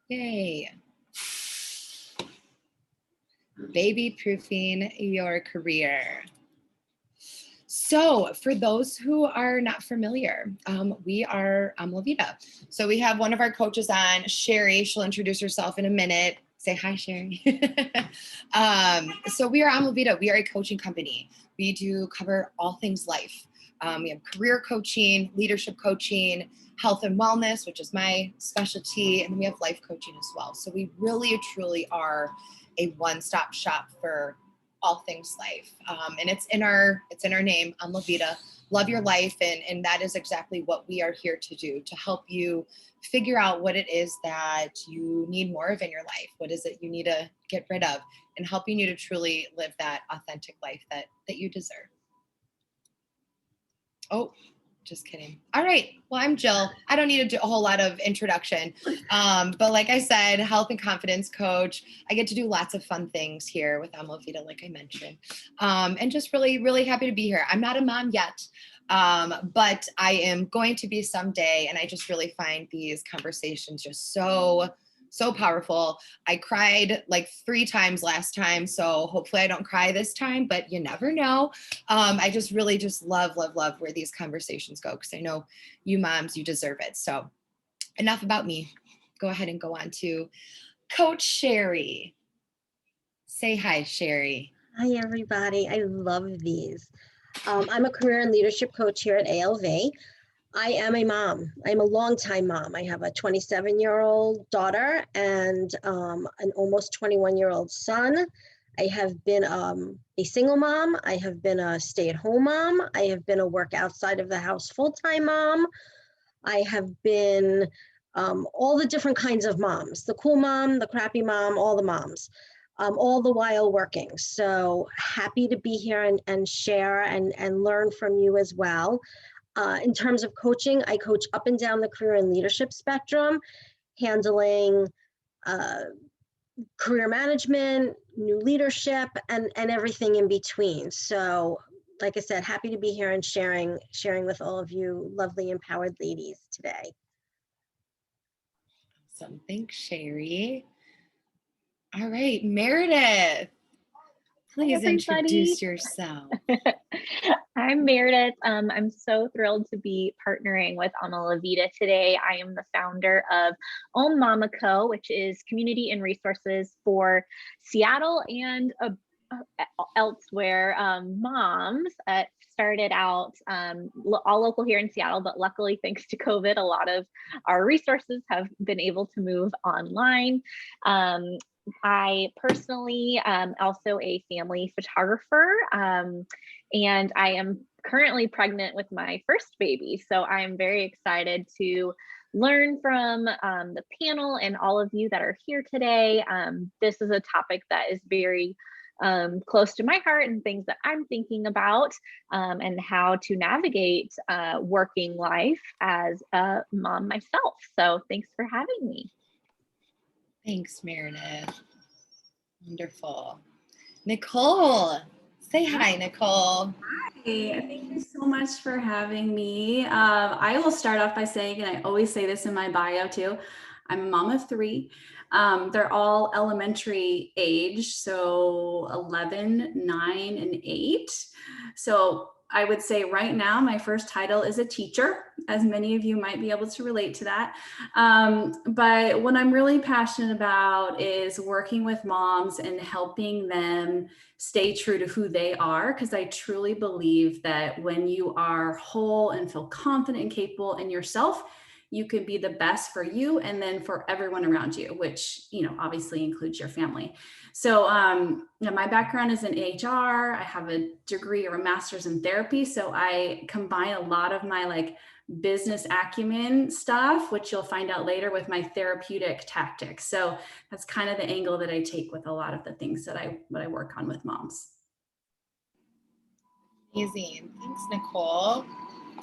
Yay. Baby proofing your career. So for those who are not familiar, I'm Vida. So we have one of our coaches on, Shari. She'll introduce herself in a minute. Say hi, Shari. So we are Vida. We are a coaching company. We do cover all things life. We have career coaching, leadership coaching, health and wellness, which is my specialty, and we have life coaching as well. So we really, truly are a one-stop shop for all things life. And it's in our name, Vida, love your life. And that is exactly what we are here to do, to help you figure out what it is that you need more of in your life. What is it you need to get rid of, and helping you to truly live that authentic life that you deserve. Oh, just kidding. All right. Well, I'm Jill. I don't need to do a whole lot of introduction. But like I said, health and confidence coach. I get to do lots of fun things here with Vida, like I mentioned. And just really, really happy to be here. I'm not a mom yet, but I am going to be someday. And I just really find these conversations just so powerful. I cried like 3 times last time, so hopefully I don't cry this time, but you never know. I just really love where these conversations go, because I know you moms, you deserve it. So enough about me. Go ahead and go on to Coach Shari. Say hi, Shari. Hi, everybody. I love these. I'm a career and leadership coach here at ALV. I am a mom. I'm a longtime mom. I have a 27-year-old daughter and an almost 21-year-old son. I have been a single mom. I have been a stay-at-home mom. I have been a work outside of the house full-time mom. I have been all the different kinds of moms, the cool mom, the crappy mom, all the moms, all the while working. So happy to be here and share and learn from you as well. In terms of coaching, I coach up and down the career and leadership spectrum, handling career management, new leadership, and everything in between. So, like I said, happy to be here and sharing with all of you lovely, empowered ladies today. Awesome. Thanks, Shari. All right, Meredith. Please introduce yourself. I'm Meredith. I'm so thrilled to be partnering with Vida today. I am the founder of Om Mama Co., which is community and resources for Seattle and elsewhere moms. Started out all local here in Seattle, but luckily, thanks to COVID, a lot of our resources have been able to move online. I personally am also a family photographer, and I am currently pregnant with my first baby. So I'm very excited to learn from the panel and all of you that are here today. This is a topic that is very close to my heart, and things that I'm thinking about, and how to navigate working life as a mom myself. So thanks for having me. Thanks, Meredith. Wonderful. Nicole, say hi, Nicole. Hi, thank you so much for having me. I will start off by saying, and I always say this in my bio too, I'm a mom of 3. They're all elementary age, so 11, 9, and 8. So I would say right now, my first title is a teacher, as many of you might be able to relate to that. But what I'm really passionate about is working with moms and helping them stay true to who they are, because I truly believe that when you are whole and feel confident and capable in yourself, you can be the best for you and then for everyone around you, which, obviously includes your family. So my background is in HR. I have a degree or a master's in therapy. So I combine a lot of my business acumen stuff, which you'll find out later, with my therapeutic tactics. So that's kind of the angle that I take with a lot of the things that I work on with moms. Amazing. Thanks, Nicole.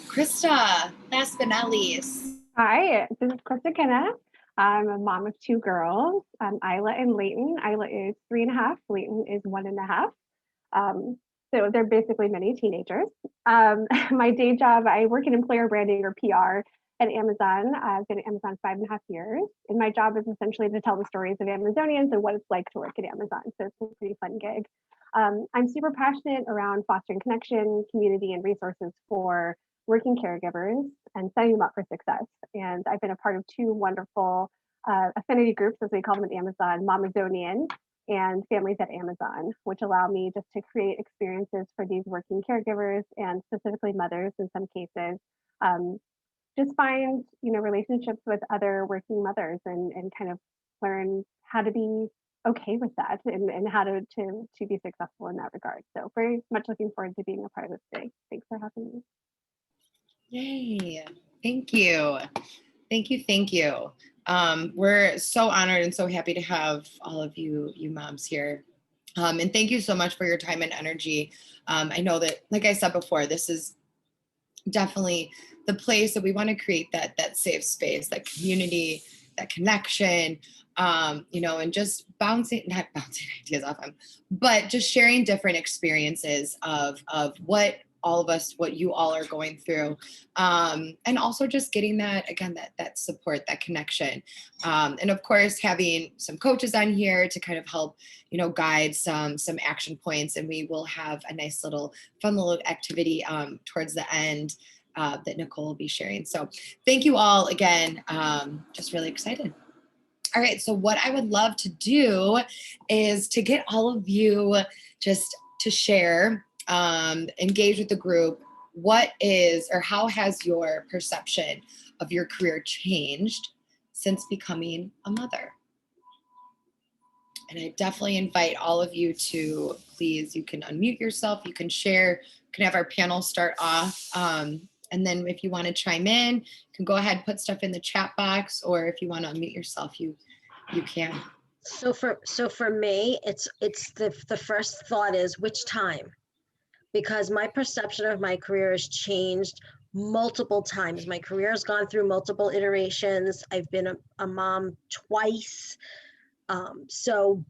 Krista, last but not least. Hi, this is Krista Kenna. I'm a mom of 2 girls, Isla and Layton. Isla is 3.5, Layton is 1.5. So they're basically mini teenagers. My day job, I work in employer branding or PR, at Amazon. I've been at Amazon 5.5 years, and my job is essentially to tell the stories of Amazonians and what it's like to work at Amazon. So it's a pretty fun gig. I'm super passionate around fostering connection, community, and resources for working caregivers and setting them up for success. And I've been a part of two wonderful affinity groups, as we call them at Amazon, Mamazonian and Families at Amazon, which allow me just to create experiences for these working caregivers and specifically mothers in some cases. Just find, relationships with other working mothers and kind of learn how to be okay with that and how to be successful in that regard. So very much looking forward to being a part of this day. Thanks for having me. Yay. Thank you. Thank you. Thank you. We're so honored and so happy to have all of you moms here. And thank you so much for your time and energy. I know that, like I said before, this is definitely the place that we want to create that safe space, that community, that connection, and just not bouncing ideas off them, but just sharing different experiences of what all of us, what you all are going through. And also just getting that support, that connection. And of course, having some coaches on here to kind of help, guide some action points. And we will have a nice fun little activity towards the end that Nicole will be sharing. So thank you all again. Just really excited. All right. So what I would love to do is to get all of you just to share, engage with the group. What is, or how has your perception of your career changed since becoming a mother? And I definitely invite all of you to please, you can unmute yourself, you can share, you can have our panel start off. And then if you want to chime in, you can go ahead, put stuff in the chat box, or if you want to unmute yourself, you can. So for me, it's the first thought is which time, because my perception of my career has changed multiple times. My career has gone through multiple iterations. I've been a mom twice. So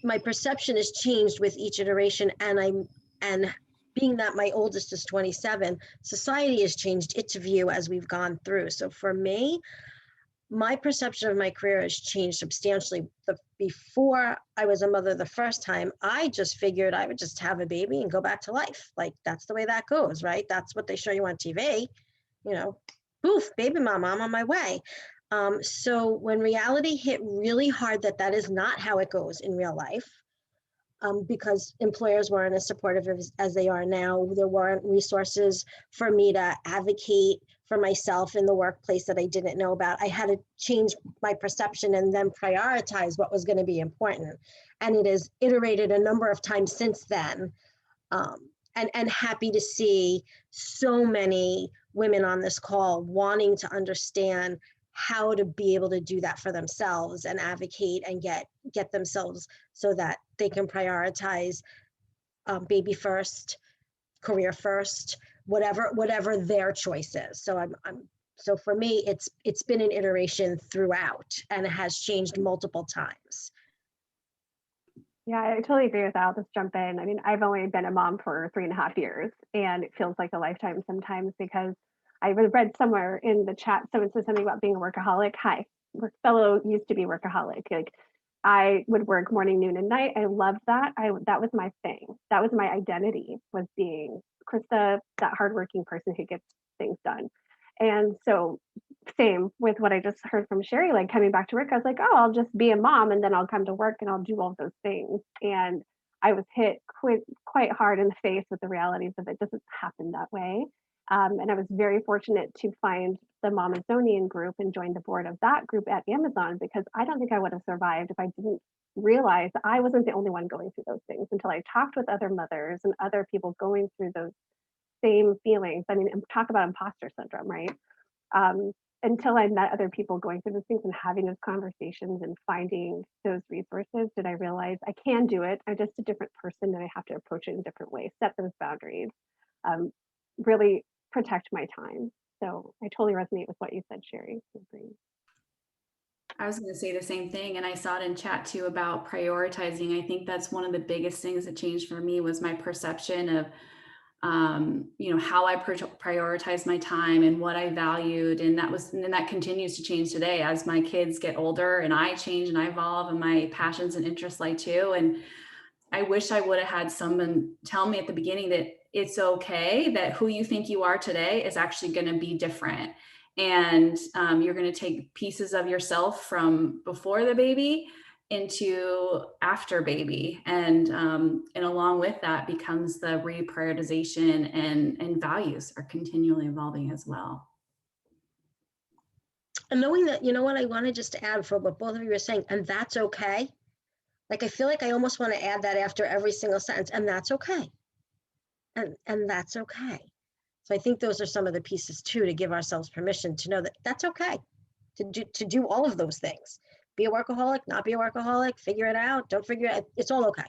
my perception has changed with each iteration, and being that my oldest is 27, society has changed its view as we've gone through. So for me, my perception of my career has changed substantially. Before I was a mother the first time, I just figured I would just have a baby and go back to life. Like, that's the way that goes, right? That's what they show you on TV, poof, baby mama, I'm on my way. So when reality hit really hard that is not how it goes in real life, because employers weren't as supportive as they are now. There weren't resources for me to advocate for myself in the workplace that I didn't know about. I had to change my perception and then prioritize what was going to be important. And it has iterated a number of times since then. And happy to see so many women on this call wanting to understand how to be able to do that for themselves and advocate and get themselves so that they can prioritize baby first, career first, whatever their choice is. So for me, it's been an iteration throughout, and it has changed multiple times. Yeah, I totally agree with that. I'll just jump in. I mean, I've only been a mom for 3.5 years, and it feels like a lifetime sometimes, because I read somewhere in the chat, someone said something about being a workaholic. Hi, fellow used to be workaholic. Like, I would work morning, noon, and night. I loved that. That was my thing. That was my identity, was being Krista, that hardworking person who gets things done. And so same with what I just heard from Shari, like coming back to work, I was like, oh, I'll just be a mom and then I'll come to work and I'll do all those things. And I was hit quite hard in the face with the realities of it doesn't happen that way. And I was very fortunate to find the Mamazonian group and join the board of that group at Amazon, because I don't think I would have survived if I didn't realize that I wasn't the only one going through those things, until I talked with other mothers and other people going through those same feelings. I mean, talk about imposter syndrome, right? Until I met other people going through those things and having those conversations and finding those resources, did I realize I can do it. I'm just a different person and I have to approach it in different ways, set those boundaries, really protect my time. So I totally resonate with what you said, Shari. I was going to say the same thing, and I saw it in chat too about prioritizing. I think that's one of the biggest things that changed for me, was my perception of you know, how I prioritize my time and what I valued. And that continues to change today as my kids get older and I change and I evolve and my passions and interests like too. And I wish I would have had someone tell me at the beginning that it's okay, that who you think you are today is actually going to be different. And you're going to take pieces of yourself from before the baby into after baby. And along with that becomes the reprioritization, and values are continually evolving as well. And knowing that, you know what, I want to just add for what both of you are saying, and that's okay. Like, I feel like I almost want to add that after every single sentence, and that's okay. And that's okay. So I think those are some of the pieces too, to give ourselves permission to know that that's okay to do all of those things. Be a workaholic, not be a workaholic, figure it out, don't figure it out. It's all okay.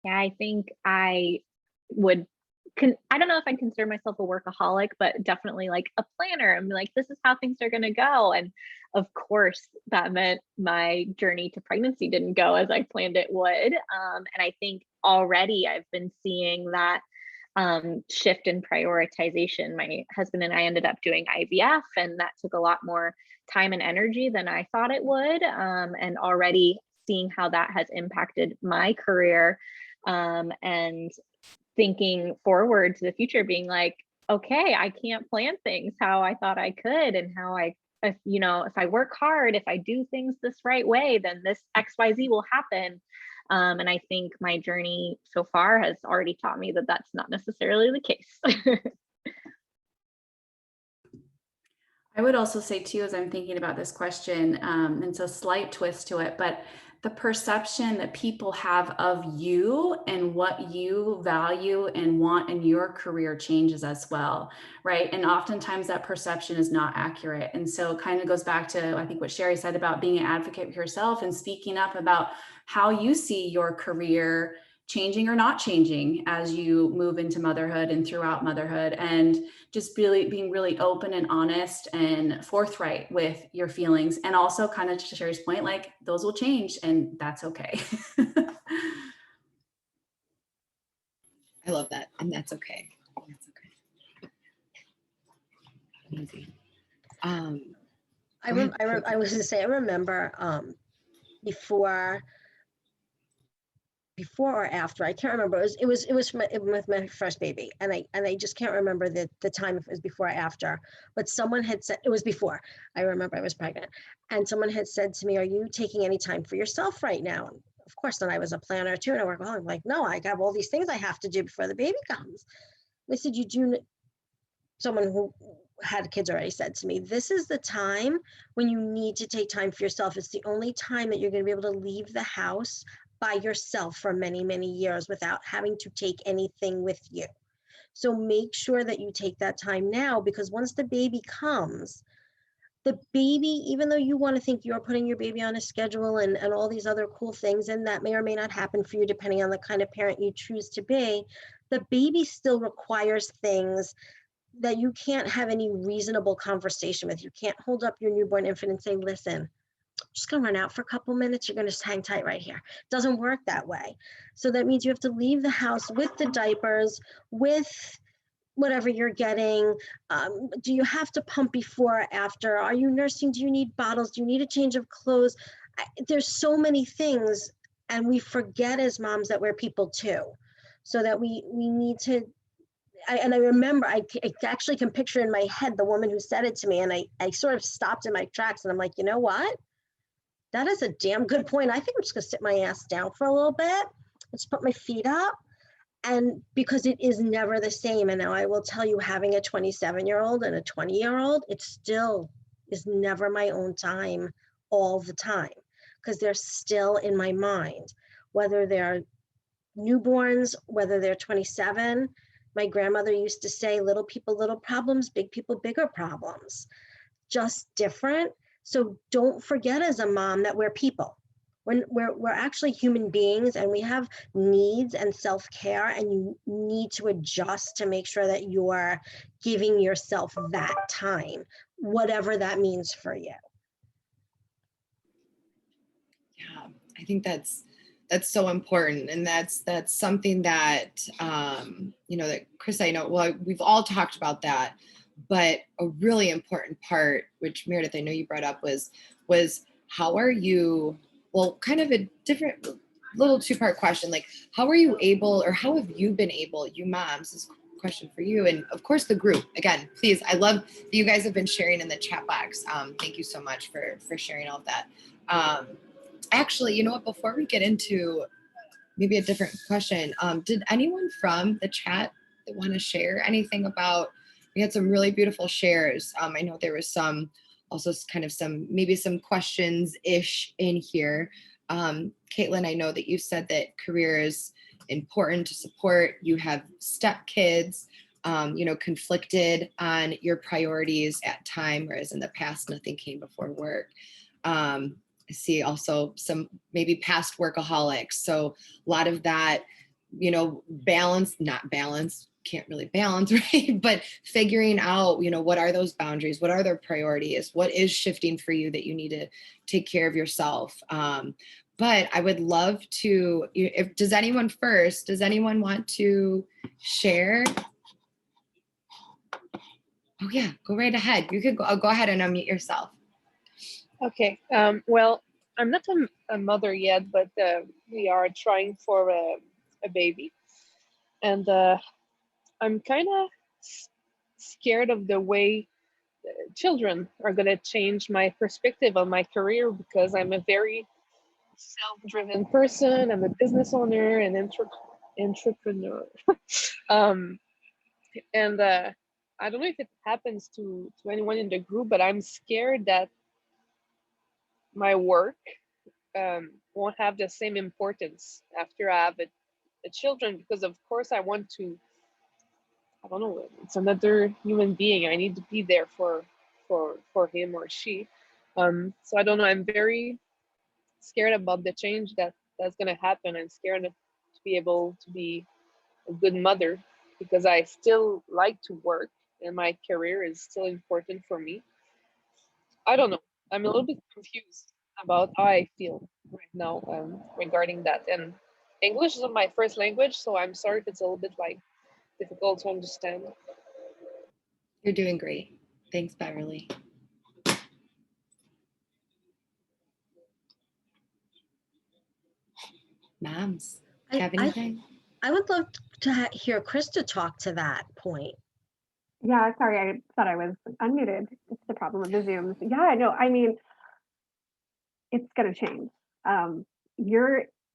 Yeah, I think I don't know if I consider myself a workaholic, but definitely like a planner. I'm like, this is how things are going to go. And of course, that meant my journey to pregnancy didn't go as I planned it would. And I think already I've been seeing that shift in prioritization. My husband and I ended up doing IVF, and that took a lot more time and energy than I thought it would. And already seeing how that has impacted my career, and thinking forward to the future, being like, okay, I can't plan things how I thought I could, and how if I work hard, if I do things this right way, then this XYZ will happen. And I think my journey so far has already taught me that that's not necessarily the case. I would also say too, as I'm thinking about this question, it's a slight twist to it, but the perception that people have of you and what you value and want in your career changes as well, right? And oftentimes that perception is not accurate. And so it kind of goes back to, I think, what Shari said about being an advocate for yourself and speaking up about how you see your career changing or not changing as you move into motherhood and throughout motherhood, and just really being really open and honest and forthright with your feelings. And also, kind of to Shari's point, like, those will change and that's okay. I love that. And that's okay. That's okay. Amazing. I was going to say, I remember before or after, I can't remember. It was with my first baby, and I just can't remember the time, if it was before or after. But someone had said, it was before. I remember I was pregnant, and someone had said to me, "Are you taking any time for yourself right now?" And of course, then I was a planner too, and a workaholic. I'm like, no, I have all these things I have to do before the baby comes. They said, "You do." Someone who had kids already said to me, "This is the time when you need to take time for yourself. It's the only time that you're going to be able to leave the house by yourself for many, many years without having to take anything with you. So make sure that you take that time now, because once the baby comes, the baby, even though you want to think you're putting your baby on a schedule and all these other cool things, and that may or may not happen for you depending on the kind of parent you choose to be, the baby still requires things that you can't have any reasonable conversation with. You can't hold up your newborn infant and say, listen, I'm just going to run out for a couple minutes. You're going to hang tight right here. It doesn't work that way. So that means you have to leave the house with the diapers, with whatever you're getting. Do you have to pump before or after? Are you nursing? Do you need bottles? Do you need a change of clothes? There's so many things, and we forget as moms that we're people too. So that we need to, and I remember, I actually can picture in my head the woman who said it to me, and I sort of stopped in my tracks, and I'm like, you know what? That is a damn good point. I think I'm just gonna sit my ass down for a little bit. Let's put my feet up. And because it is never the same. And now I will tell you, having a 27-year-old and a 20-year-old, it still is never my own time all the time, because they're still in my mind, whether they're newborns, whether they're 27. My grandmother used to say, little people, little problems, big people, bigger problems, just different. So don't forget as a mom that we're people. We're actually human beings, and we have needs and self-care, and you need to adjust to make sure that you're giving yourself that time, whatever that means for you. Yeah, I think that's That's so important. And that's something that, you know, that Chris, I know, well, we've all talked about that, but a really important part, which Meredith, I know you brought up was how are you, well, kind of a different little two-part question. Like, how are you able, or how have you been able, you moms, this is a question for you. And of course the group, again, please, I love that you guys have been sharing in the chat box. Thank you so much for sharing all of that. Actually, you know what, before we get into maybe a different question, did anyone from the chat that want to share anything about, we had some really beautiful shares. I know there was some, also kind of some, maybe some questions-ish in here. Caitlin, I know that you said that career is important to support. You have stepkids, you know, conflicted on your priorities at time, whereas in the past, nothing came before work. I see also some maybe past workaholics. So a lot of that, you know, not balance, can't really balance, right? But figuring out, you know, what are those boundaries? What are their priorities? What is shifting for you that you need to take care of yourself? But I would love to, does anyone want to share? Oh yeah, go right ahead. You could go ahead and unmute yourself. Okay, well, I'm not a mother yet, but we are trying for a baby. And I'm kind of scared of the way children are going to change my perspective on my career, because I'm a very self-driven person. I'm a business owner and entrepreneur. And I don't know if it happens to anyone in the group, but I'm scared that my work won't have the same importance after I have a children, because of course I want to, I don't know, it's another human being. I need to be there for him or she. So I don't know, I'm very scared about the change that's going to happen. I'm scared to be able to be a good mother, because I still like to work and my career is still important for me. I don't know. I'm a little bit confused about how I feel right now regarding that. And English is my first language, so I'm sorry if it's a little bit like difficult to understand. You're doing great. Thanks, Beverly. Moms, do you have anything? I would love to hear Krista talk to that point. Yeah, sorry, I thought I was unmuted. It's the problem with the Zooms. Yeah, no, I mean, it's gonna change.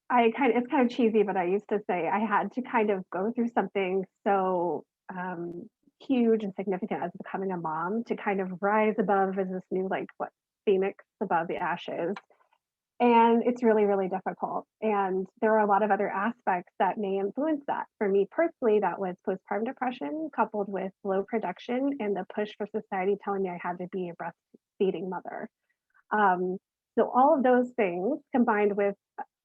It's kind of cheesy, but I used to say I had to kind of go through something so huge and significant as becoming a mom to kind of rise above as this new, like, what, phoenix above the ashes. And it's really, really difficult. And there are a lot of other aspects that may influence that. For me personally, that was postpartum depression coupled with low production and the push for society telling me I had to be a breastfeeding mother. So all of those things combined with,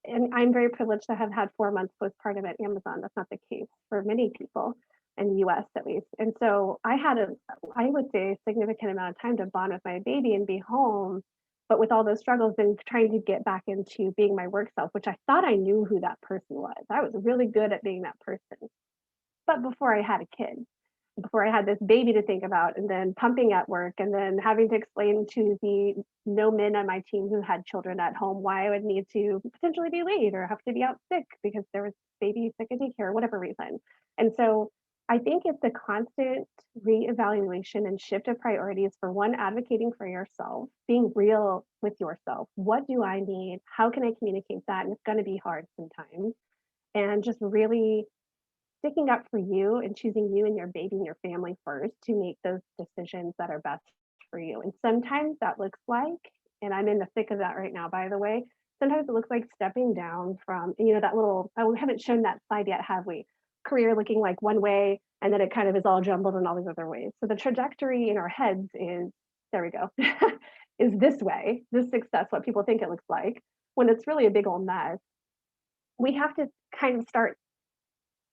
and I'm very privileged to have had 4 months postpartum at Amazon. That's not the case for many people in the US at least. And so I had I would say, a significant amount of time to bond with my baby and be home, but with all those struggles and trying to get back into being my work self, which I thought I knew who that person was. I was really good at being that person. But before I had a kid, before I had this baby to think about, and then pumping at work, and then having to explain to the no men on my team who had children at home why I would need to potentially be late or have to be out sick because there was baby sick at daycare or whatever reason. And so I think it's a constant reevaluation and shift of priorities. For one, advocating for yourself, being real with yourself. What do I need? How can I communicate that? And it's going to be hard sometimes. And just really sticking up for you and choosing you and your baby and your family first to make those decisions that are best for you. And sometimes that looks like, and I'm in the thick of that right now, by the way, sometimes it looks like stepping down from, you know, that little, we haven't shown that slide yet, have we? Career looking like one way, and then it kind of is all jumbled in all these other ways. So the trajectory in our heads is, there we go, is this way, this success, what people think it looks like, when it's really a big old mess. We have to kind of start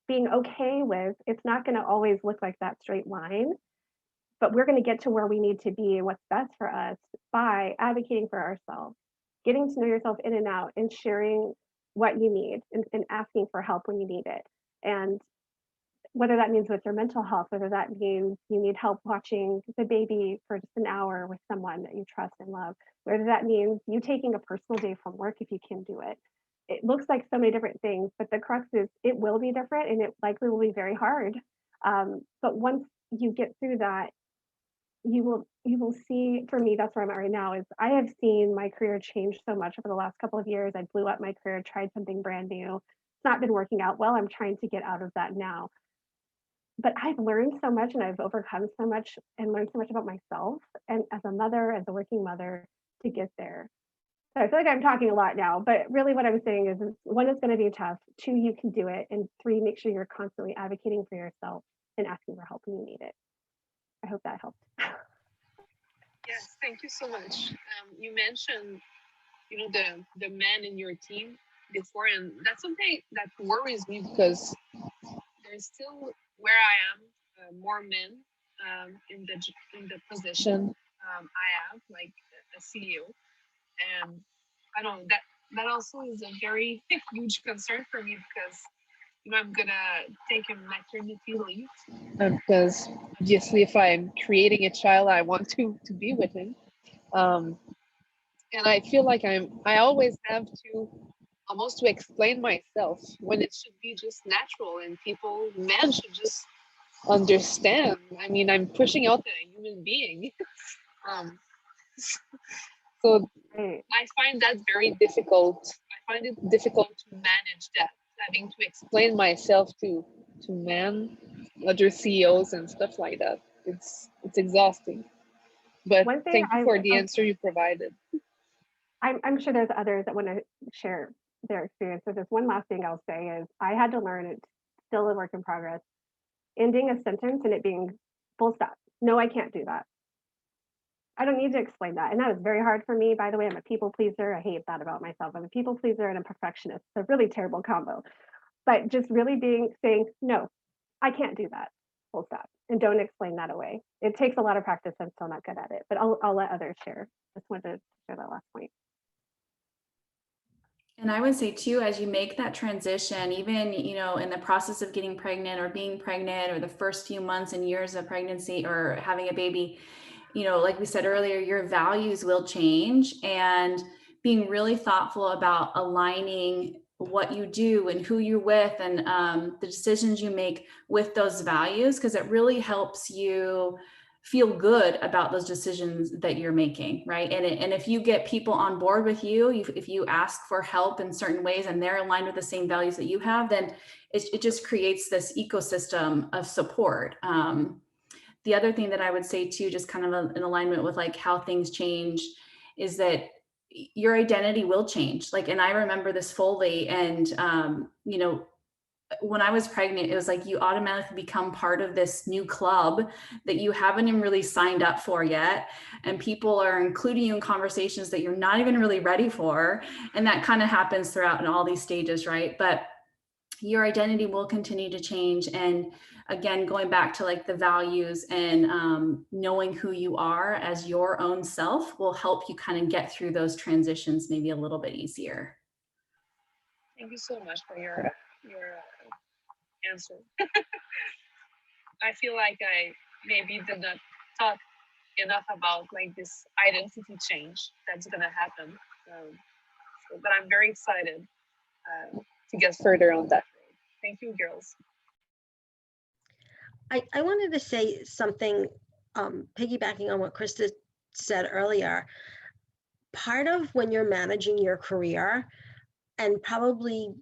being okay with, it's not going to always look like that straight line, but we're going to get to where we need to be and what's best for us by advocating for ourselves, getting to know yourself in and out, and sharing what you need and asking for help when you need it. And whether that means with your mental health, whether that means you need help watching the baby for just an hour with someone that you trust and love, whether that means you taking a personal day from work if you can do it. It looks like so many different things, but the crux is it will be different and it likely will be very hard. But once you get through that, you will see, for me, that's where I'm at right now, is I have seen my career change so much over the last couple of years. I blew up my career, tried something brand new. It's not been working out well. I'm trying to get out of that now. But I've learned so much and I've overcome so much and learned so much about myself and as a mother, as a working mother, to get there. So I feel like I'm talking a lot now, but really what I'm saying is one, it's going to be tough. Two, you can do it. And three, make sure you're constantly advocating for yourself and asking for help when you need it. I hope that helped. Yes, thank you so much. You mentioned, the men in your team before, and that's something that worries me because there's still where I am more men in the position I have, like a CEO, and I don't know that also is a very huge concern for me because I'm gonna take a maternity leave because obviously if I'm creating a child, I want to be with him, and I feel like I always have to almost to explain myself when it should be just natural and men should just understand. I mean, I'm pushing out a human being. um, so Right. I find that very difficult. I find it difficult to manage that, having to explain myself to men, other CEOs and stuff like that. It's exhausting. But One thing thank you for the answer you provided. I'm sure there's others that want to share their experience with this. One last thing I'll say is I had to learn, it's still a work in progress, ending a sentence and it being full stop. No, I can't do that. I don't need to explain that. And that is very hard for me. By the way, I'm a people pleaser. I hate that about myself. I'm a people pleaser and a perfectionist. It's a really terrible combo. But just really saying, no, I can't do that. Full stop. And don't explain that away. It takes a lot of practice. I'm still not good at it, but I'll let others share. Just wanted to share that last point. And I would say too, as you make that transition, even, in the process of getting pregnant or being pregnant or the first few months and years of pregnancy or having a baby, like we said earlier, your values will change, and being really thoughtful about aligning what you do and who you're with and the decisions you make with those values, because it really helps you feel good about those decisions that you're making, right? And if you get people on board with you, if you ask for help in certain ways and they're aligned with the same values that you have, then it just creates this ecosystem of support. The other thing that I would say too, just kind of in alignment with like how things change, is that your identity will change. Like, and I remember this fully, and when I was pregnant, it was like you automatically become part of this new club that you haven't even really signed up for yet. And people are including you in conversations that you're not even really ready for. And that kind of happens throughout in all these stages, right? But your identity will continue to change. And again, going back to like the values and knowing who you are as your own self will help you kind of get through those transitions maybe a little bit easier. Thank you so much for your answer. I feel like I maybe did not talk enough about like this identity change that's gonna happen. But I'm very excited to get further on that road. Thank you, girls. I wanted to say something, piggybacking on what Krista said earlier. Part of when you're managing your career, and probably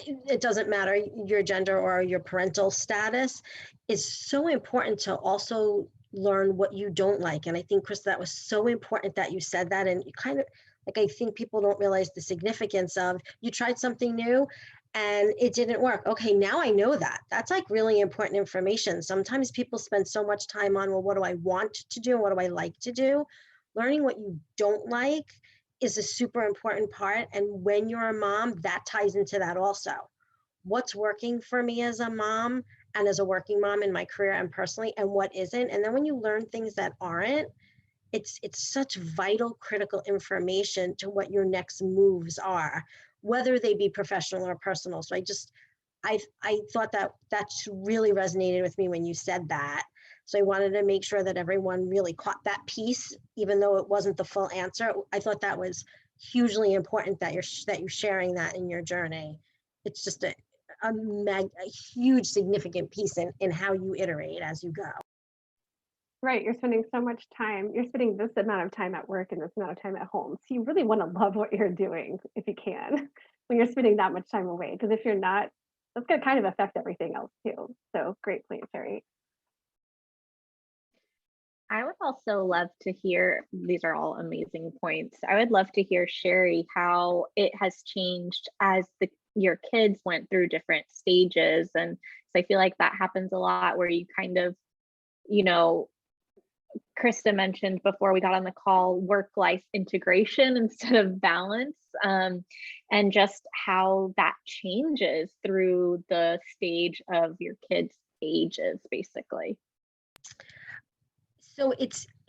it doesn't matter your gender or your parental status, is so important to also learn what you don't like. And I think, Krista, that was so important that you said that. And you kind of, like, I think people don't realize the significance of, you tried something new and it didn't work. Okay, now I know that. That's like really important information. Sometimes people spend so much time on, well, what do I want to do? What do I like to do? Learning what you don't like is a super important part. And when you're a mom, that ties into that also. What's working for me as a mom and as a working mom in my career and personally, and what isn't. And then when you learn things that aren't, it's such vital, critical information to what your next moves are, whether they be professional or personal. So I thought that really resonated with me when you said that. So I wanted to make sure that everyone really caught that piece, even though it wasn't the full answer. I thought that was hugely important that you're sharing that in your journey. It's just a huge significant piece in how you iterate as you go. Right, you're spending so much time, you're spending this amount of time at work and this amount of time at home. So you really want to love what you're doing if you can, when you're spending that much time away. Because if you're not, that's going to kind of affect everything else too. So great point, Shari. I would also love to hear, these are all amazing points. I would love to hear, Shari, how it has changed as your kids went through different stages. And so I feel like that happens a lot where you kind of, you know, Krista mentioned before we got on the call, work-life integration instead of balance, and just how that changes through the stage of your kids' ages, basically.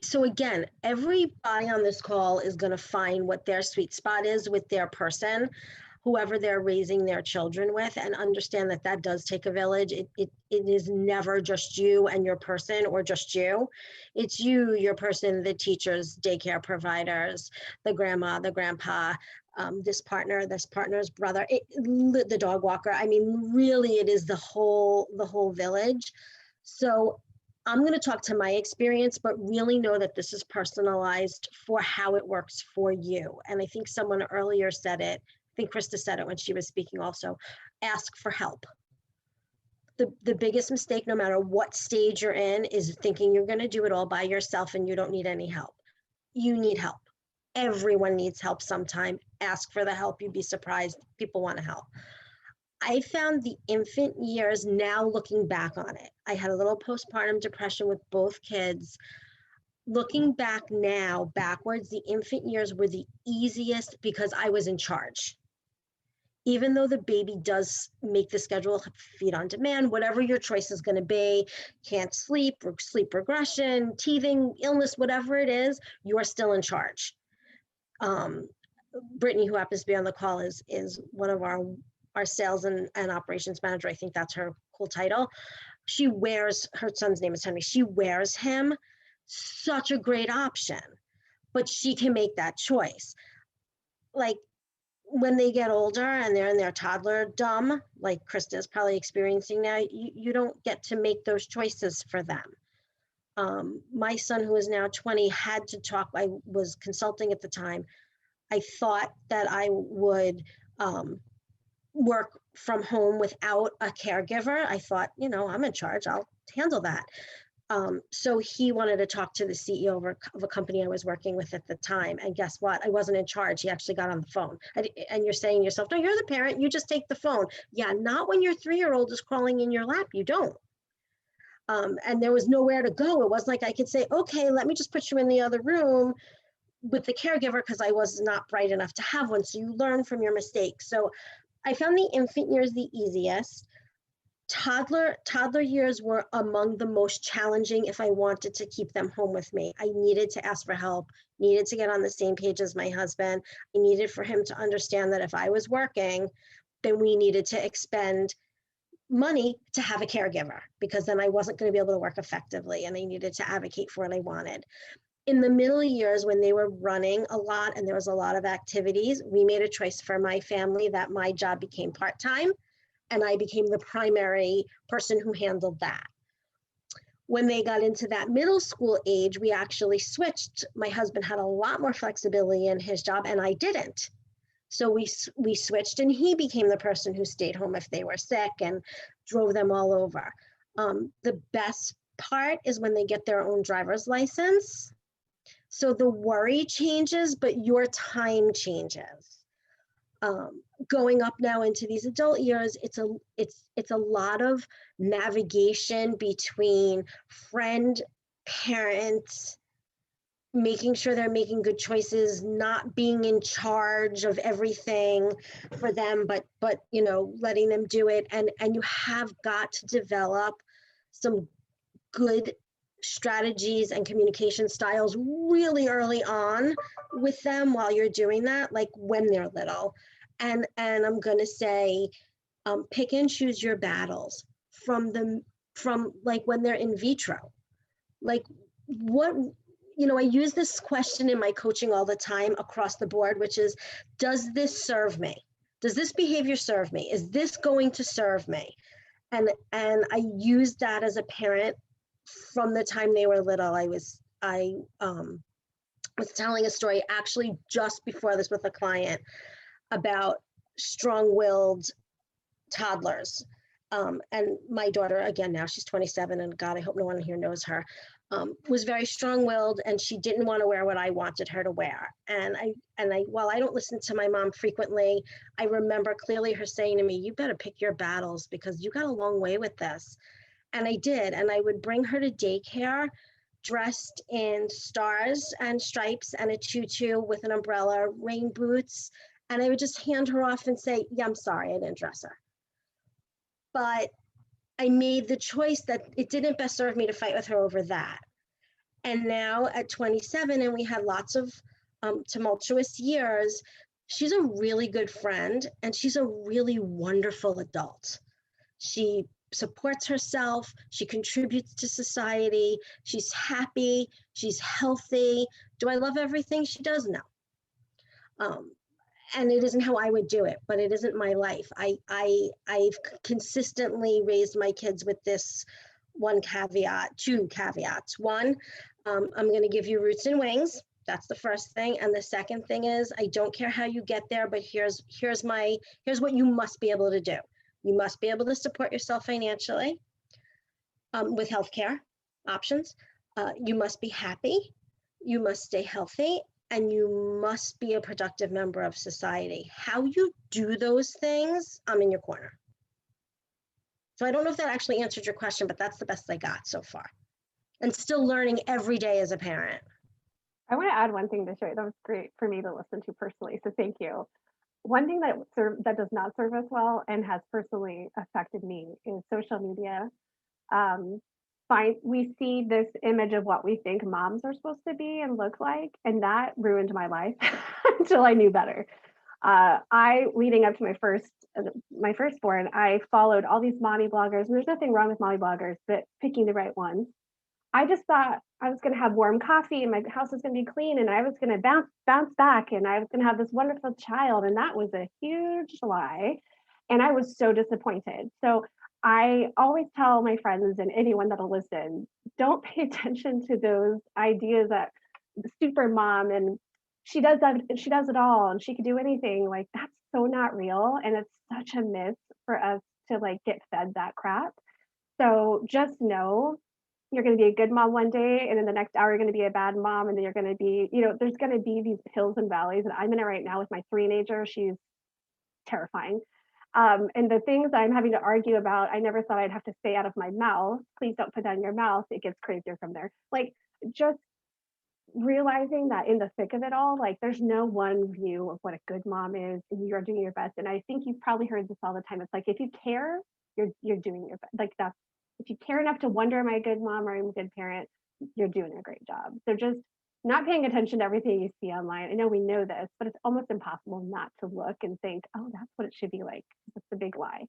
So again, everybody on this call is going to find what their sweet spot is with their person, whoever they're raising their children with, and understand that does take a village. It is never just you and your person, or just you. It's you, your person, the teachers, daycare providers, the grandma, the grandpa, this partner's brother, the dog walker. I mean, really, it is the whole village. So I'm going to talk to my experience, but really know that this is personalized for how it works for you. And I think someone earlier said it. I think Krista said it when she was speaking also. Ask for help. The biggest mistake, no matter what stage you're in, is thinking you're going to do it all by yourself and you don't need any help. You need help. Everyone needs help sometime. Ask for the help. You'd be surprised. People want to help. I found the infant years, now looking back on it, I had a little postpartum depression with both kids. Looking back now, backwards, the infant years were the easiest because I was in charge. Even though the baby does make the schedule, feed on demand, whatever your choice is going to be, can't sleep, or sleep regression, teething, illness, whatever it is, you are still in charge. Brittany, who happens to be on the call, is one of our sales and operations manager. I think that's her cool title. She wears, her son's name is Henry. She wears him. Such a great option, but she can make that choice. Like when they get older and they're in their toddler dumb, like Krista is probably experiencing now, you don't get to make those choices for them. My son, who is now 20, had to talk. I was consulting at the time. I thought that I would work from home without a caregiver. I thought, I'm in charge, I'll handle that. So he wanted to talk to the CEO of a company I was working with at the time. And guess what? I wasn't in charge. He actually got on the phone. And you're saying to yourself, no, you're the parent, you just take the phone. Yeah, not when your 3-year-old is crawling in your lap, you don't. And there was nowhere to go. It wasn't like I could say, okay, let me just put you in the other room with the caregiver, because I was not bright enough to have one. So you learn from your mistakes. So I found the infant years the easiest. Toddler years were among the most challenging if I wanted to keep them home with me. I needed to ask for help, needed to get on the same page as my husband. I needed for him to understand that if I was working, then we needed to expend money to have a caregiver, because then I wasn't going to be able to work effectively, and I needed to advocate for what I wanted. In the middle years, when they were running a lot and there was a lot of activities, we made a choice for my family that my job became part-time, and I became the primary person who handled that. When they got into that middle school age, we actually switched. My husband had a lot more flexibility in his job, and I didn't. So we switched, and he became the person who stayed home if they were sick and drove them all over. The best part is when they get their own driver's license. So the worry changes, but your time changes. Going up now into these adult years, it's a lot of navigation between friend, parents, making sure they're making good choices, not being in charge of everything for them, but letting them do it. And you have got to develop some good strategies and communication styles really early on with them while you're doing that, like when they're little. And I'm going to say, pick and choose your battles from like when they're in vitro. Like what, I use this question in my coaching all the time across the board, which is, does this serve me? Does this behavior serve me? Is this going to serve me? And I used that as a parent from the time they were little. I was telling a story actually just before this with a client about strong-willed toddlers. And my daughter, again, now she's 27, and God, I hope no one here knows her, was very strong-willed, and she didn't want to wear what I wanted her to wear. And while I don't listen to my mom frequently, I remember clearly her saying to me, you better pick your battles because you got a long way with this. And I did. And I would bring her to daycare dressed in stars and stripes and a tutu with an umbrella, rain boots. And I would just hand her off and say, yeah, I'm sorry, I didn't dress her. But I made the choice that it didn't best serve me to fight with her over that. And now at 27, and we had lots of tumultuous years, she's a really good friend and she's a really wonderful adult. She supports herself, she contributes to society, she's happy, she's healthy. Do I love everything she does? No. And it isn't how I would do it, but it isn't my life. I've consistently raised my kids with this two caveats. One, I'm going to give you roots and wings. That's the first thing. And the second thing is, I don't care how you get there, but here's what you must be able to do. You must be able to support yourself financially with healthcare options. You must be happy. You must stay healthy. And you must be a productive member of society. How you do those things, I'm in your corner. So I don't know if that actually answered your question, but that's the best I got so far. And still learning every day as a parent. I want to add one thing to Shari. That was great for me to listen to personally. So thank you. One thing that does not serve us well and has personally affected me is social media. We see this image of what we think moms are supposed to be and look like, and that ruined my life until I knew better. Leading up to my firstborn, I followed all these mommy bloggers, and there's nothing wrong with mommy bloggers, but picking the right ones. I just thought I was going to have warm coffee and my house was going to be clean and I was going to bounce back and I was going to have this wonderful child. And that was a huge lie. And I was so disappointed. So I always tell my friends and anyone that'll listen, don't pay attention to those ideas that the super mom and she does that, she does it all and she could do anything. Like, that's so not real. And it's such a myth for us to like get fed that crap. So just know you're going to be a good mom one day, and in the next hour, you're going to be a bad mom, and then you're going to be, there's going to be these hills and valleys, and I'm in it right now with my teenager. She's terrifying. And the things I'm having to argue about, I never thought I'd have to say out of my mouth. Please don't put that in your mouth. It gets crazier from there. Like, just realizing that in the thick of it all, like, there's no one view of what a good mom is, and you're doing your best. And I think you've probably heard this all the time. It's like, if you care, you're doing your best. Like, that's, if you care enough to wonder, am I a good mom or am I a good parent, you're doing a great job. So just not paying attention to everything you see online. I know we know this, but it's almost impossible not to look and think, oh, that's what it should be like. That's the big lie.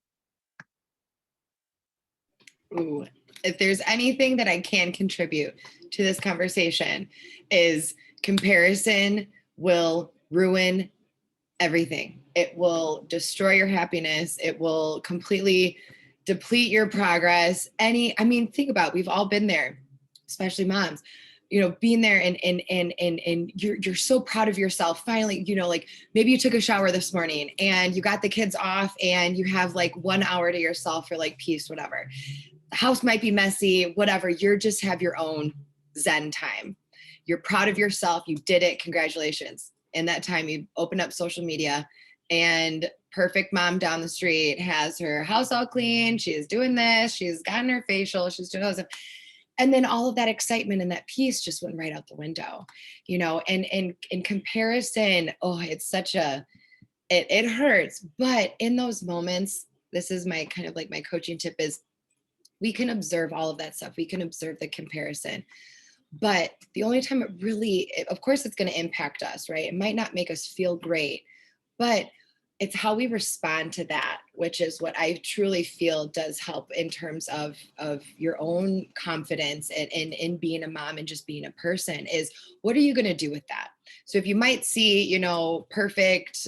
Ooh, if there's anything that I can contribute to this conversation is comparison will ruin everything. It will destroy your happiness. It will completely deplete your progress. Think about it. We've all been there, especially moms, being there and you're so proud of yourself. Finally, like maybe you took a shower this morning and you got the kids off and you have like 1 hour to yourself for like peace, whatever. The house might be messy, whatever. You're just have your own Zen time. You're proud of yourself. You did it. Congratulations. In that time, you open up social media and perfect mom down the street has her house all clean. She's doing this. She's gotten her facial. She's doing those. And then all of that excitement and that peace just went right out the window, and in comparison, it's such it hurts. But in those moments, this is my kind of like my coaching tip is We can observe all of that stuff. We can observe the comparison. But the only time it really, of course, it's going to impact us, right? It might not make us feel great, but it's how we respond to that, which is what I truly feel does help in terms of your own confidence and in being a mom and just being a person, is what are you going to do with that? So if you might see, you know, perfect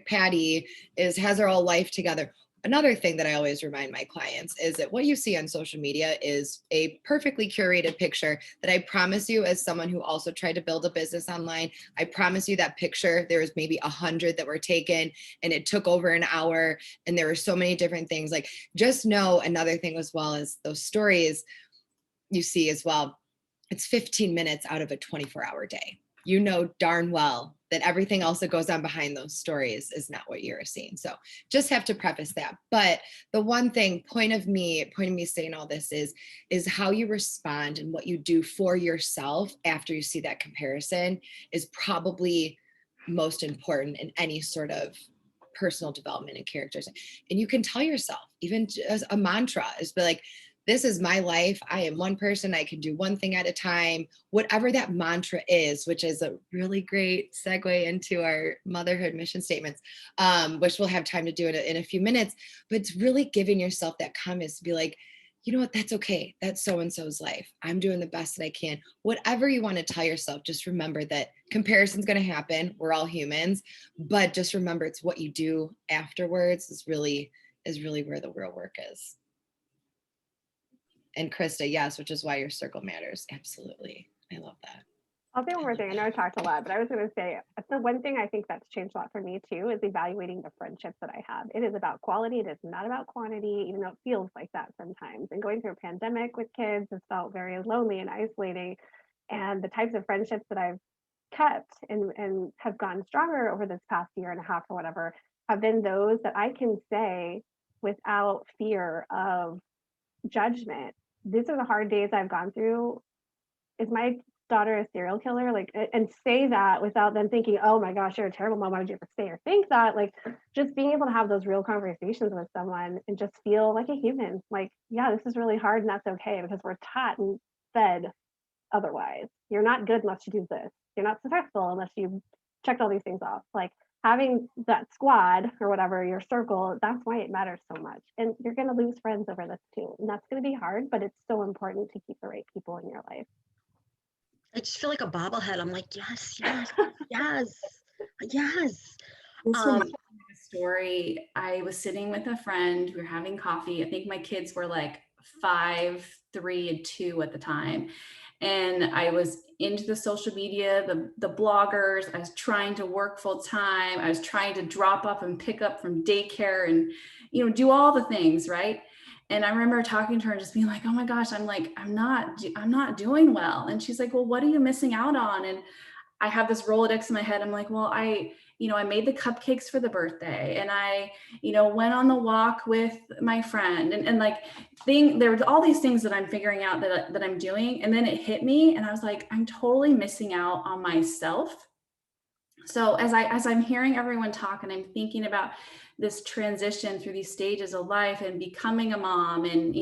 Patty has her whole life together. Another thing that I always remind my clients is that what you see on social media is a perfectly curated picture that I promise you, as someone who also tried to build a business online, I promise you that picture, there was maybe 100 that were taken and it took over an hour and there were so many different things. Like, just know another thing as well as those stories you see as well, it's 15 minutes out of a 24-hour day. You know darn well that everything else that goes on behind those stories is not what you're seeing. So just have to preface that. But the one thing, point of me saying all this is how you respond and what you do for yourself after you see that comparison is probably most important in any sort of personal development and characters. And you can tell yourself, even as a mantra, is be like, this is my life. I am one person. I can do one thing at a time, whatever that mantra is, which is a really great segue into our motherhood mission statements, which we'll have time to do it in a few minutes. But it's really giving yourself that confidence to be like, you know what, that's okay. That's so-and-so's life. I'm doing the best that I can. Whatever you want to tell yourself, just remember that comparison's going to happen. We're all humans, but just remember it's what you do afterwards is really where the real work is. And Krista, yes, which is why your circle matters. Absolutely. I love that. I'll say one more thing. I know I talked a lot, but I was going to say, the one thing I think that's changed a lot for me too is evaluating the friendships that I have. It is about quality. It is not about quantity, even though it feels like that sometimes. And going through a pandemic with kids has felt very lonely and isolating. And the types of friendships that I've kept and have gotten stronger over this past year and a half or whatever have been those that I can say without fear of judgment. These are the hard days I've gone through. Is my daughter a serial killer? Like, and say that without them thinking, oh my gosh, you're a terrible mom. Why would you ever say or think that? Like, just being able to have those real conversations with someone and just feel like a human. Like, yeah, this is really hard and that's okay, because we're taught and fed otherwise. You're not good unless you do this. You're not successful unless you checked all these things off. Like, having that squad or whatever, your circle, that's why it matters so much. And you're going to lose friends over this too. And that's going to be hard, but it's so important to keep the right people in your life. I just feel like a bobblehead. I'm like, yes, yes, yes, yes. This reminds me of a story. I was sitting with a friend. We were having coffee. I think my kids were like 5, 3, and 2 at the time. And I was into the social media, the bloggers. I was trying to work full time. I was trying to drop up and pick up from daycare and, you know, do all the things, right? And I remember talking to her and just being like, oh my gosh, I'm not doing well. And she's like, well, what are you missing out on? And I have this Rolodex in my head. I'm like, well, I made the cupcakes for the birthday, and I, went on the walk with my friend, and like there were all these things that I'm figuring out that I'm doing. And then it hit me and I was like, I'm totally missing out on myself. So as I'm hearing everyone talk and I'm thinking about this transition through these stages of life and becoming a mom, and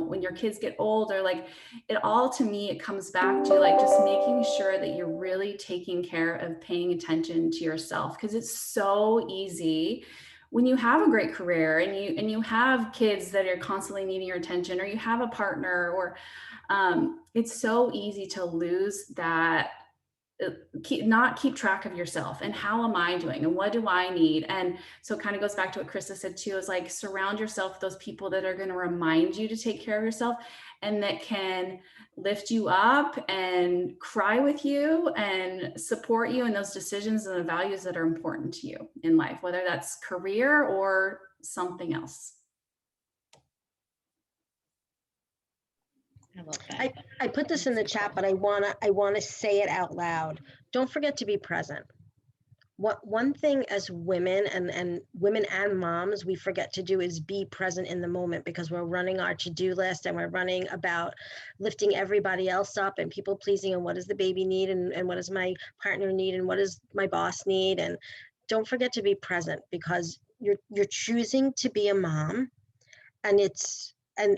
when your kids get older, like it all, to me, it comes back to like just making sure that you're really taking care of paying attention to yourself, because it's so easy when you have a great career and you have kids that are constantly needing your attention, or you have a partner, or it's so easy to lose that. Not keep track of yourself and how am I doing and what do I need. And so it kind of goes back to what Krista said too, is like surround yourself with those people that are going to remind you to take care of yourself and that can lift you up and cry with you and support you in those decisions and the values that are important to you in life, whether that's career or something else. I love that. I put this in the chat, but I wanna say it out loud. Don't forget to be present. One thing as women and women and moms we forget to do is be present in the moment, because we're running our to-do list and we're running about lifting everybody else up and people pleasing, and what does the baby need, and what does my partner need, and what does my boss need. And don't forget to be present, because you're choosing to be a mom, and it's and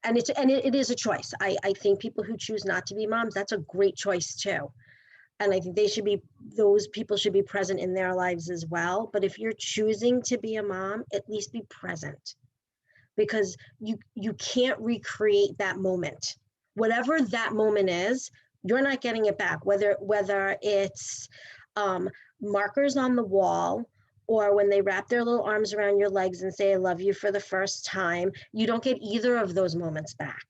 And it is a choice. I think people who choose not to be moms, that's a great choice too. And I think those people should be present in their lives as well. But if you're choosing to be a mom, at least be present, because you can't recreate that moment. Whatever that moment is, you're not getting it back, whether it's markers on the wall, or when they wrap their little arms around your legs and say, I love you for the first time. You don't get either of those moments back.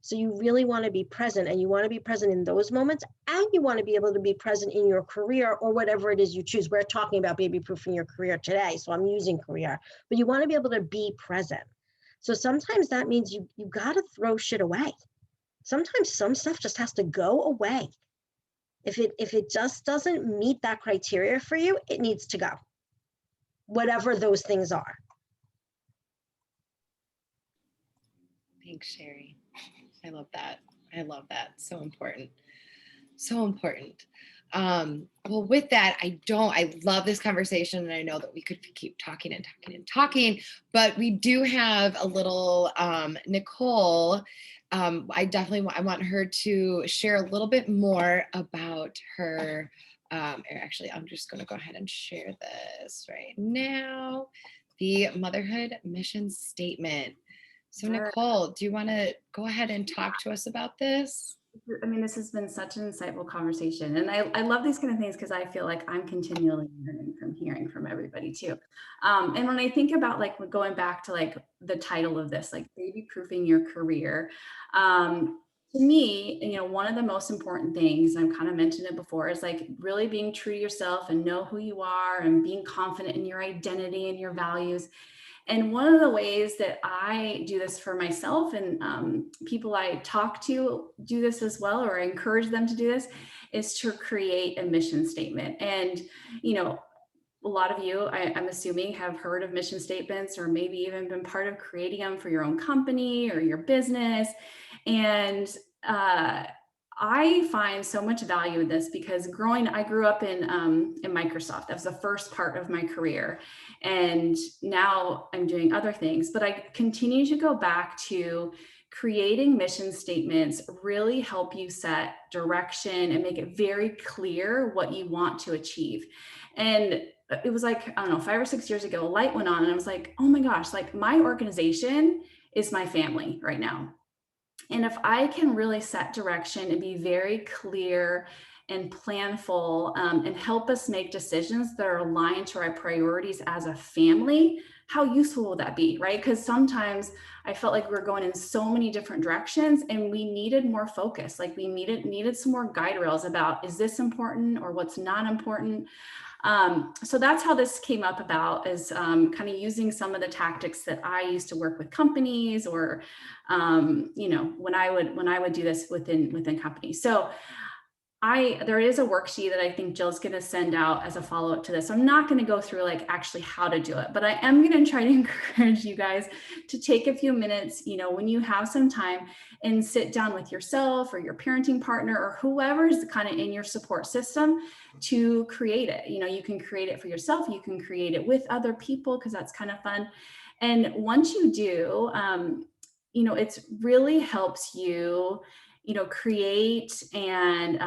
So you really want to be present, and you want to be present in those moments, and you want to be able to be present in your career or whatever it is you choose. We're talking about baby proofing your career today, so I'm using career, but you want to be able to be present. So sometimes that means you got to throw shit away. Sometimes some stuff just has to go away. If it just doesn't meet that criteria for you, it needs to go. Whatever those things are. Thanks, Shari. I love that. I love that. So important. So important. Well, with that, I love this conversation, and I know that we could keep talking and talking and talking, but we do have a little Nicole. I want her to share a little bit more about her. Actually, I'm just going to go ahead and share this right now. The Motherhood Mission Statement. So Nicole, do you want to go ahead and talk to us about this? I mean, this has been such an insightful conversation. And I love these kind of things because I feel like I'm continually learning from hearing from everybody too. And when I think about like going back to like the title of this, like baby proofing your career, to me, you know, one of the most important things, I've kind of mentioned it before, is like really being true to yourself and know who you are and being confident in your identity and your values. And one of the ways that I do this for myself, and people I talk to do this as well, or I encourage them to do this, is to create a mission statement. And, you know, a lot of you, I'm assuming, have heard of mission statements, or maybe even been part of creating them for your own company or your business. And I find so much value in this because I grew up in Microsoft. That was the first part of my career. And now I'm doing other things, but I continue to go back to creating mission statements, really help you set direction and make it very clear what you want to achieve. And it was like, I don't know, 5 or 6 years ago, a light went on and I was like, oh my gosh, like my organization is my family right now. And if I can really set direction and be very clear and planful and help us make decisions that are aligned to our priorities as a family, how useful will that be, right? Because sometimes I felt like we were going in so many different directions and we needed more focus. Like we needed some more guide rails about, is this important or what's not important? So that's how this came up about, is kind of using some of the tactics that I used to work with companies, or you know, when I would do this within companies. So there is a worksheet that I think Jill's going to send out as a follow-up to this. I'm not going to go through like actually how to do it, but I am going to try to encourage you guys to take a few minutes, you know, when you have some time, and sit down with yourself or your parenting partner or whoever's kind of in your support system to create it. You know, you can create it for yourself. You can create it with other people because that's kind of fun. And once you do, you know, it really helps you, you know, create and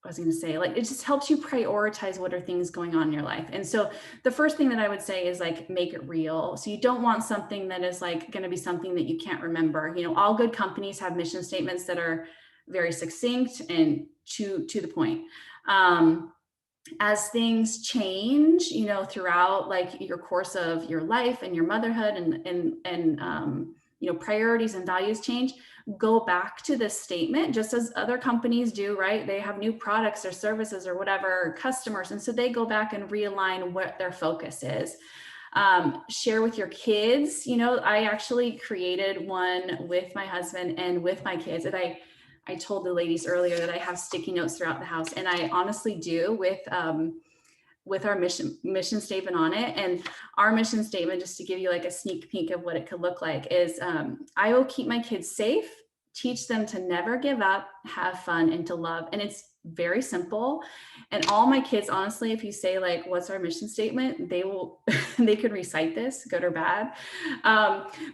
I was going to say, like, it just helps you prioritize what are things going on in your life. And so the first thing that I would say is like, make it real. So you don't want something that is like going to be something that you can't remember. You know, all good companies have mission statements that are very succinct and to the point. As things change, you know, throughout like your course of your life and your motherhood and you know, priorities and values change, go back to this statement, just as other companies do, right? They have new products or services or whatever, customers. And so they go back and realign what their focus is. Share with your kids. You know, I actually created one with my husband and with my kids. And I told the ladies earlier that I have sticky notes throughout the house, and I honestly do with our mission statement on it. And our mission statement, just to give you like a sneak peek of what it could look like, is I will keep my kids safe, teach them to never give up, have fun, and to love. And it's very simple. And all my kids, honestly, if you say like, what's our mission statement, they will, they could recite this, good or bad.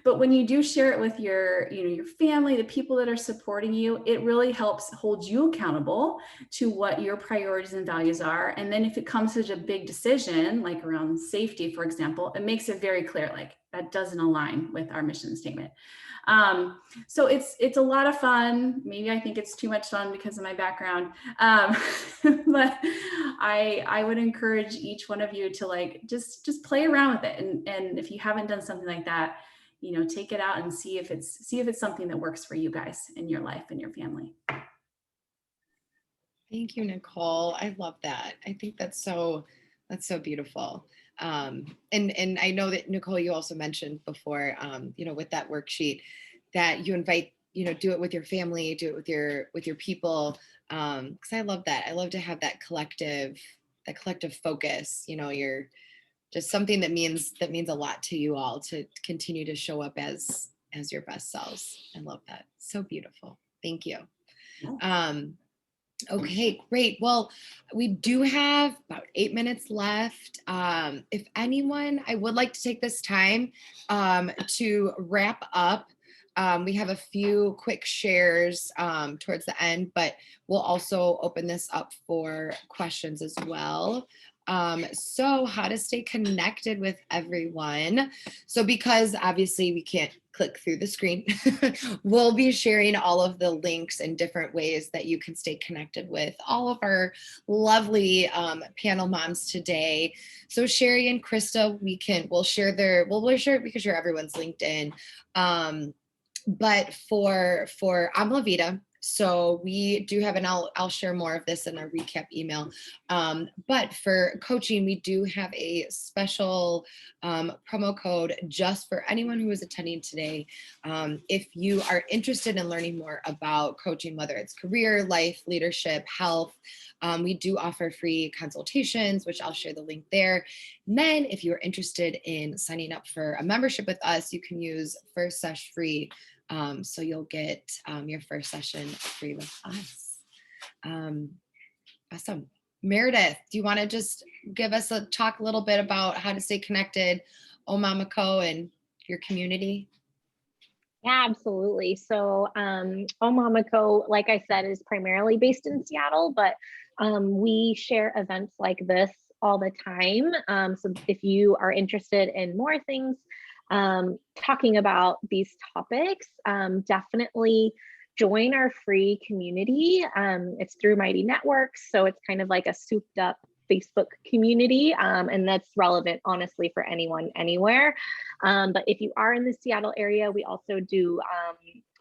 But when you do share it with your, your family, the people that are supporting you, it really helps hold you accountable to what your priorities and values are. And then if it comes to such a big decision, like around safety, for example, it makes it very clear, like that doesn't align with our mission statement. So it's a lot of fun. Maybe I think it's too much fun because of my background. But I would encourage each one of you to like, just play around with it. And if you haven't done something like that, take it out and see if it's something that works for you guys in your life and your family. Thank you, Nicole. I love that. I think that's so beautiful. And I know that Nicole, you also mentioned before, with that worksheet that you invite, do it with your family, do it with your people. Cause I love that. I love to have that collective focus, you're just something that means a lot to you all to continue to show up as your best selves. I love that. So beautiful. Thank you. Okay, great. Well, we do have about 8 minutes left. If anyone, I would like to take this time to wrap up. We have a few quick shares towards the end, but we'll also open this up for questions as well. So how to stay connected with everyone. So because obviously we can't click through the screen, we'll be sharing all of the links and different ways that you can stay connected with all of our lovely panel moms today. So Shari and Krista, we'll share we can share everyone's LinkedIn. But for Amla Vida, so we do have, and I'll share more of this in our recap email. But for coaching, we do have a special promo code just for anyone who is attending today. If you are interested in learning more about coaching, whether it's career, life, leadership, health, we do offer free consultations, which I'll share the link there. And then if you're interested in signing up for a membership with us, you can use First Sesh Free. So you'll get your first session free with us. Awesome. Meredith, do you want to just give us talk a little bit about how to stay connected, Oh Mama Co. and your community? Yeah, absolutely. So Oh Mama Co., like I said, is primarily based in Seattle, but we share events like this all the time. So if you are interested in more things, talking about these topics, definitely join our free community. It's through Mighty Networks, so it's kind of like a souped up Facebook community, and that's relevant, honestly, for anyone, anywhere. But if you are in the Seattle area, we also do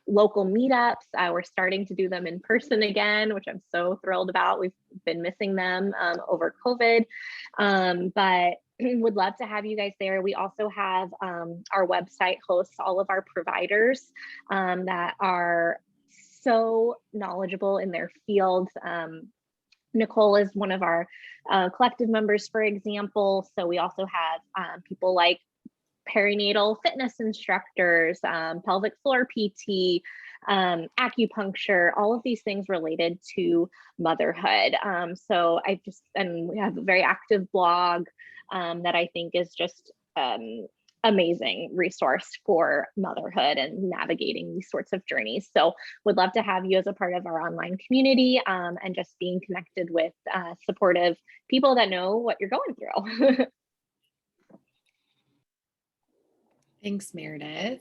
local meetups. We're starting to do them in person again, which I'm so thrilled about. We've been missing them over COVID, but would love to have you guys there. We also have our website hosts all of our providers that are so knowledgeable in their field. Nicole is one of our collective members, for example. So we also have people like perinatal fitness instructors, pelvic floor PT, acupuncture, all of these things related to motherhood. So and we have a very active blog that I think is just amazing resource for motherhood and navigating these sorts of journeys. So would love to have you as a part of our online community, and just being connected with supportive people that know what you're going through. Thanks, Meredith.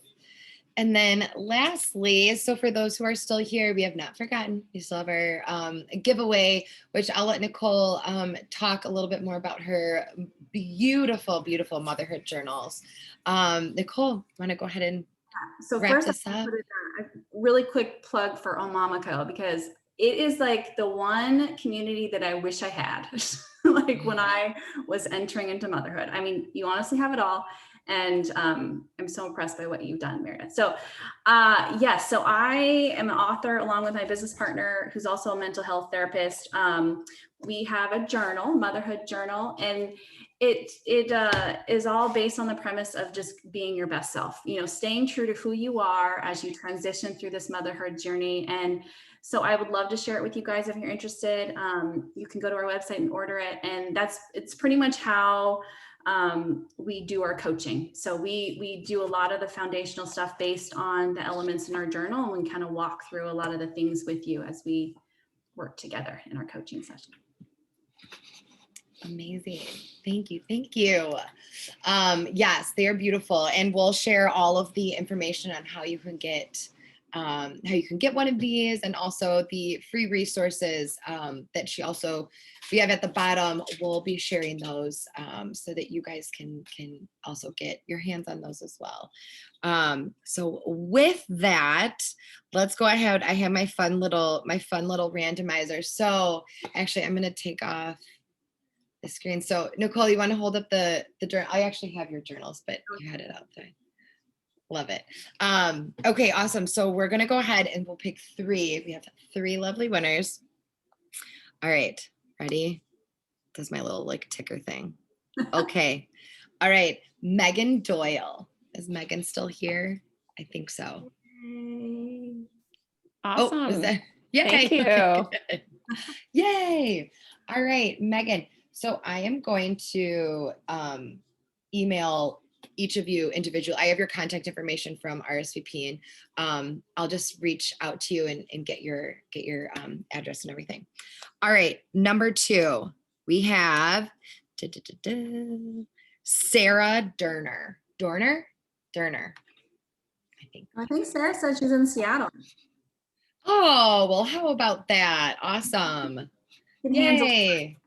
And then lastly, so for those who are still here, we have not forgotten, we still have our giveaway, which I'll let Nicole talk a little bit more about her beautiful, beautiful motherhood journals. Nicole, want to go ahead and wrap this up? A really quick plug for Oh Mama Co., because it is like the one community that I wish I had, like when I was entering into motherhood. I mean, you honestly have it all. And I'm so impressed by what you've done, Meredith. So yes, so I am an author along with my business partner, who's also a mental health therapist. We have a journal, Motherhood Journal, and it is all based on the premise of just being your best self, staying true to who you are as you transition through this motherhood journey. And So I would love to share it with you guys if you're interested. You can go to our website and order it. And it's pretty much how we do our coaching. So we do a lot of the foundational stuff based on the elements in our journal, and we kind of walk through a lot of the things with you as we work together in our coaching session. Amazing. Thank you. Thank you. Yes, they are beautiful. And we'll share all of the information on how you can get one of these, and also the free resources that we have at the bottom. We'll be sharing those so that you guys can also get your hands on those as well. So with that, let's go ahead. I have my fun little randomizer. So actually, I'm going to take off the screen. So Nicole, you want to hold up the journal? I actually have your journals, but you had it up there. Love it. Okay, awesome. So we're going to go ahead and we'll pick 3. We have 3 lovely winners. All right, ready? Does my little ticker thing. Okay. All right. Megan Doyle. Is Megan still here? I think so. Awesome. Oh, is that? Yay. Thank you. Yay. All right, Megan. So I am going to email each of you individually. I have your contact information from RSVP, and I'll just reach out to you and get your address and everything. All right, number 2, we have Sarah Durner. Durner. I think Sarah said she's in Seattle. Oh, well, how about that? Awesome. Yay.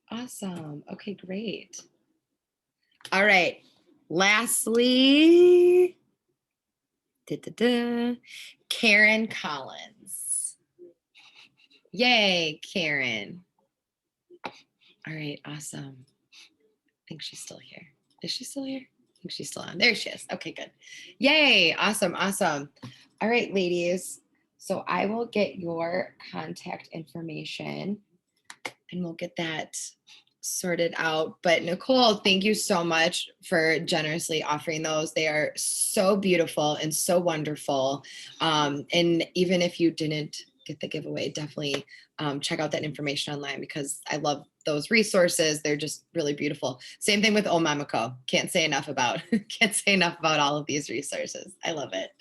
Awesome. Okay, great. All right. Lastly, Karen Collins. Yay, Karen. All right, awesome. I think she's still here. Is she still here? I think she's still on. There she is. Okay, good. Yay, awesome, awesome. All right, ladies. So I will get your contact information and we'll get that sorted out. But Nicole, thank you so much for generously offering those. They are so beautiful and so wonderful. And even if you didn't get the giveaway, definitely check out that information online, because I love those resources. They're just really beautiful. Same thing with Oh Mama Co. Can't say enough about all of these resources. I love it.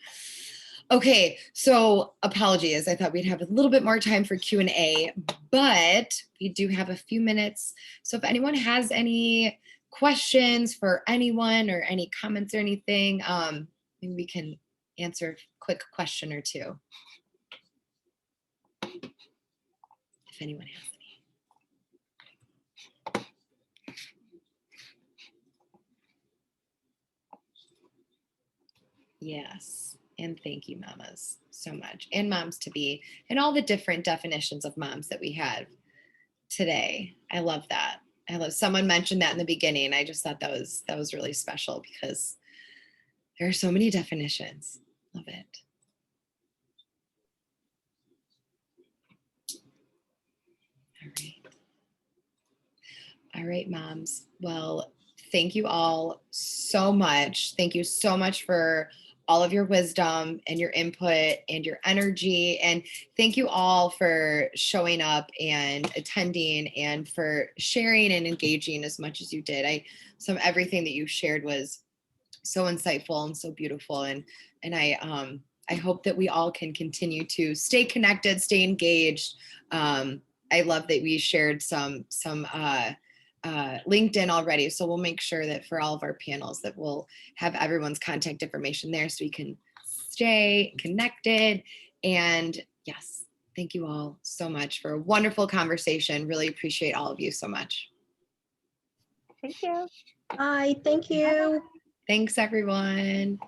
Okay, so apologies. I thought we'd have a little bit more time for Q&A, but we do have a few minutes. So if anyone has any questions for anyone or any comments or anything, maybe we can answer a quick question or two. If anyone has any. Yes. And thank you, mamas, so much. And moms to be, and all the different definitions of moms that we had today. I love that. Someone mentioned that in the beginning. I just thought that was really special, because there are so many definitions. Love it. All right, moms. Well, thank you all so much. Thank you so much for all of your wisdom and your input and your energy. And thank you all for showing up and attending and for sharing and engaging as much as you did. Everything that you shared was so insightful and so beautiful. And I hope that we all can continue to stay connected, stay engaged. I love that we shared some LinkedIn already. So we'll make sure that for all of our panels that we'll have everyone's contact information there so we can stay connected. And yes, thank you all so much for a wonderful conversation. Really appreciate all of you so much. Thank you. Bye. Thank you. Thanks, everyone.